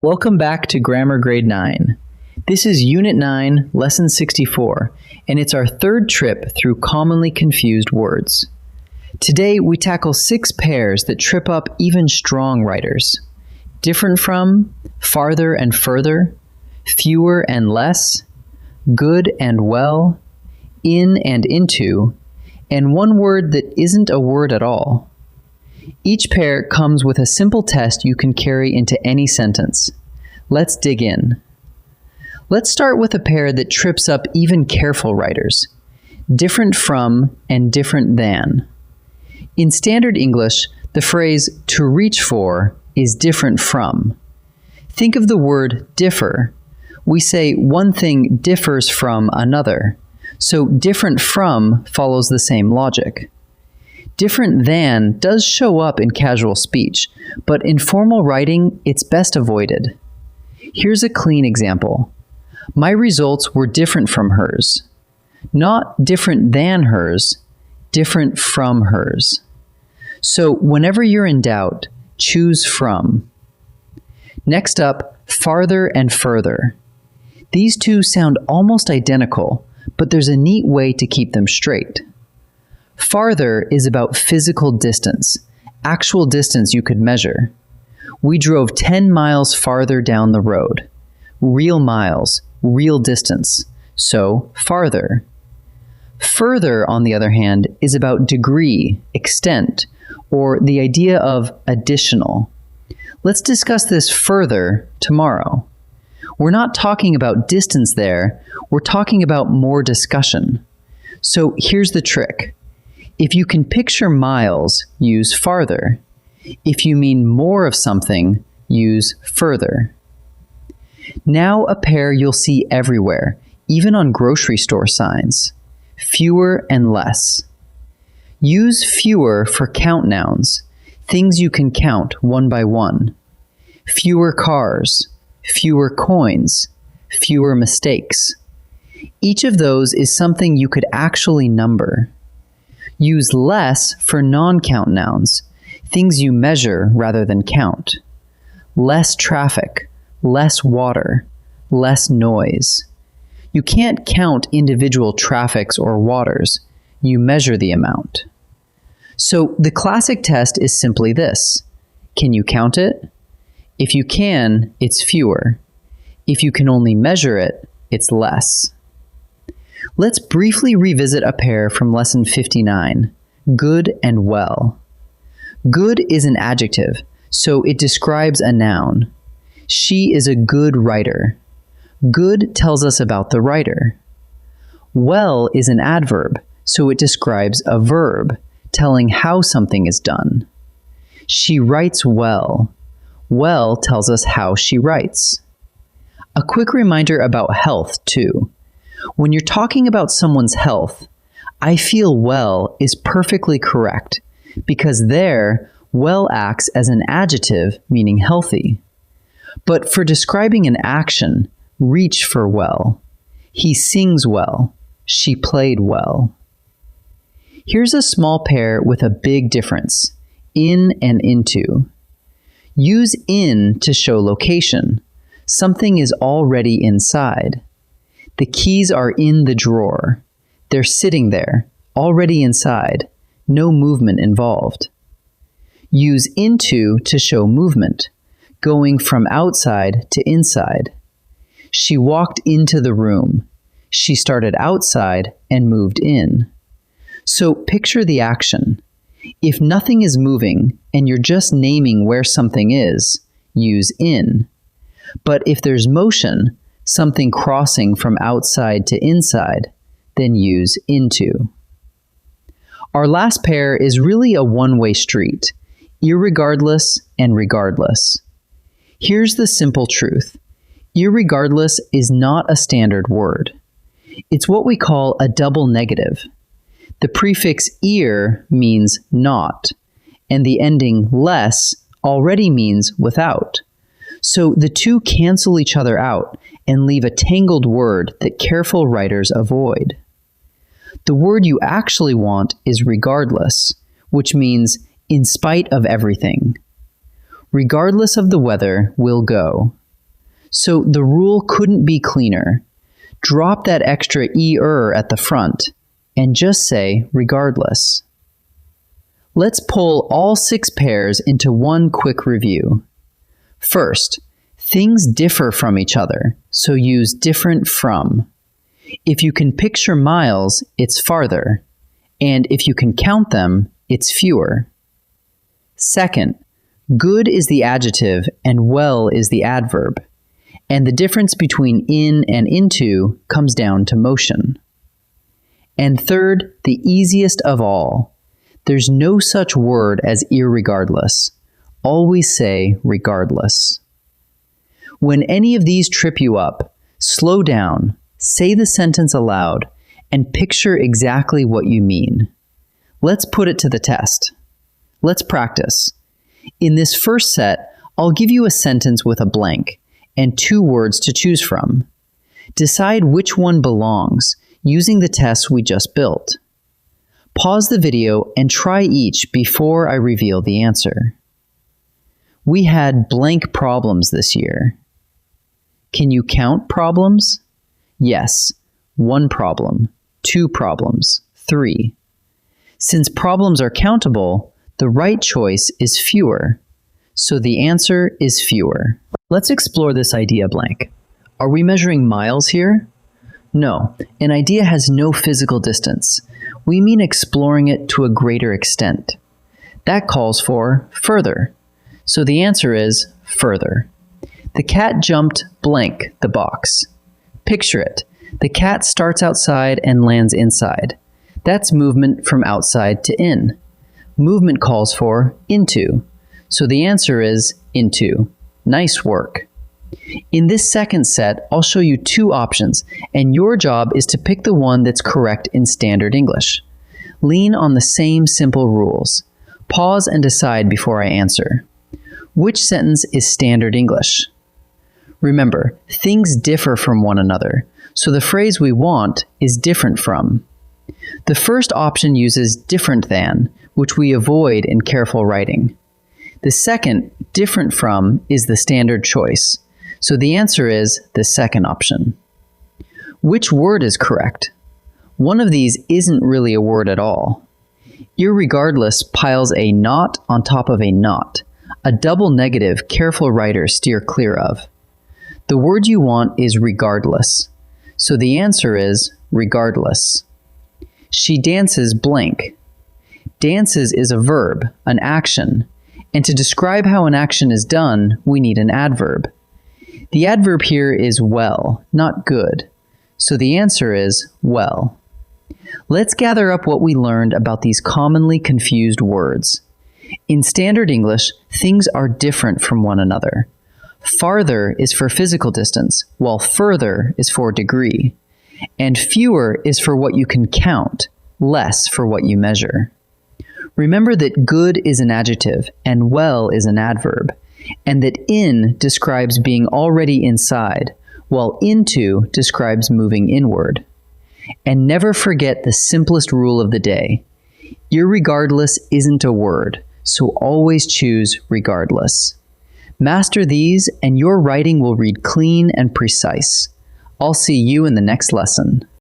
Welcome back to Grammar Grade 9. This is Unit 9, Lesson 64, and it's our third trip through commonly confused words. Today, we tackle 6 pairs that trip up even strong writers. Different from, farther and further, fewer and less, good and well, in and into, and one word that isn't a word at all. Each pair comes with a simple test you can carry into any sentence. Let's dig in. Let's start with a pair that trips up even careful writers. Different from and different than. In standard English, the phrase to reach for is different from. Think of the word differ. We say one thing differs from another, so different from follows the same logic. Different than does show up in casual speech, but in formal writing, it's best avoided. Here's a clean example. My results were different from hers. Not different than hers, different from hers. So whenever you're in doubt, choose from. Next up, farther and further. These two sound almost identical, but there's a neat way to keep them straight. Farther is about physical distance, actual distance you could measure. We drove 10 miles farther down the road. Real miles, real distance, so farther. Further, on the other hand, is about degree, extent, or the idea of additional. Let's discuss this further tomorrow. We're not talking about distance there, we're talking about more discussion. So here's the trick. If you can picture miles, use farther. If you mean more of something, use further. Now a pair you'll see everywhere, even on grocery store signs. Fewer and less. Use fewer for count nouns, things you can count one by one. Fewer cars, fewer coins, fewer mistakes. Each of those is something you could actually number. Use less for non-count nouns, things you measure rather than count. Less traffic, less water, less noise. You can't count individual traffics or waters. You measure the amount. So the classic test is simply this. Can you count it? If you can, it's fewer. If you can only measure it, it's less. Let's briefly revisit a pair from Lesson 59, good and well. Good is an adjective, so it describes a noun. She is a good writer. Good tells us about the writer. Well is an adverb, so it describes a verb, telling how something is done. She writes well. Well tells us how she writes. A quick reminder about health, too. When you're talking about someone's health, I feel well is perfectly correct, because there, well acts as an adjective meaning healthy. But for describing an action, reach for well. He sings well. She played well. Here's a small pair with a big difference, in and into. Use in to show location. Something is already inside. The keys are in the drawer. They're sitting there, already inside. No movement involved. Use into to show movement, going from outside to inside. She walked into the room. She started outside and moved in. So picture the action. If nothing is moving and you're just naming where something is, use in. But if there's motion, something crossing from outside to inside, then use into. Our last pair is really a one-way street, irregardless and regardless. Here's the simple truth. Irregardless is not a standard word. It's what we call a double negative. The prefix ir means not, and the ending less already means without. So the two cancel each other out and leave a tangled word that careful writers avoid. The word you actually want is regardless, which means in spite of everything. Regardless of the weather, we'll go. So the rule couldn't be cleaner. Drop that extra er at the front and just say regardless. Let's pull all 6 pairs into one quick review. First, things differ from each other, so use different from. If you can picture miles, it's farther, and if you can count them, it's fewer. Second, good is the adjective and well is the adverb, and the difference between in and into comes down to motion. And third, the easiest of all, there's no such word as irregardless. Always say regardless. When any of these trip you up, slow down, say the sentence aloud, and picture exactly what you mean. Let's put it to the test. Let's practice. In this first set, I'll give you a sentence with a blank and 2 words to choose from. Decide which one belongs using the test we just built. Pause the video and try each before I reveal the answer. We had blank problems this year. Can you count problems? Yes, 1 problem, 2 problems, 3. Since problems are countable, the right choice is fewer, so the answer is fewer. Let's explore this idea blank. Are we measuring miles here? No, an idea has no physical distance. We mean exploring it to a greater extent. That calls for further, so the answer is further. The cat jumped blank the box. Picture it. The cat starts outside and lands inside. That's movement from outside to in. Movement calls for into, so the answer is into. Nice work. In this second set, I'll show you 2 options, and your job is to pick the one that's correct in standard English. Lean on the same simple rules. Pause and decide before I answer. Which sentence is standard English? Remember, things differ from one another, so the phrase we want is different from. The first option uses different than, which we avoid in careful writing. The second, different from, is the standard choice, so the answer is the second option. Which word is correct? One of these isn't really a word at all. Irregardless piles a not on top of a not, a double negative careful writers steer clear of. The word you want is regardless, so the answer is regardless. She dances blank. Dances is a verb, an action, and to describe how an action is done, we need an adverb. The adverb here is well, not good, so the answer is well. Let's gather up what we learned about these commonly confused words. In standard English, things are different from one another. Farther is for physical distance, while further is for degree. And fewer is for what you can count, less for what you measure. Remember that good is an adjective and well is an adverb, and that in describes being already inside, while into describes moving inward. And never forget the simplest rule of the day. Irregardless isn't a word, so always choose regardless. Master these and your writing will read clean and precise. I'll see you in the next lesson.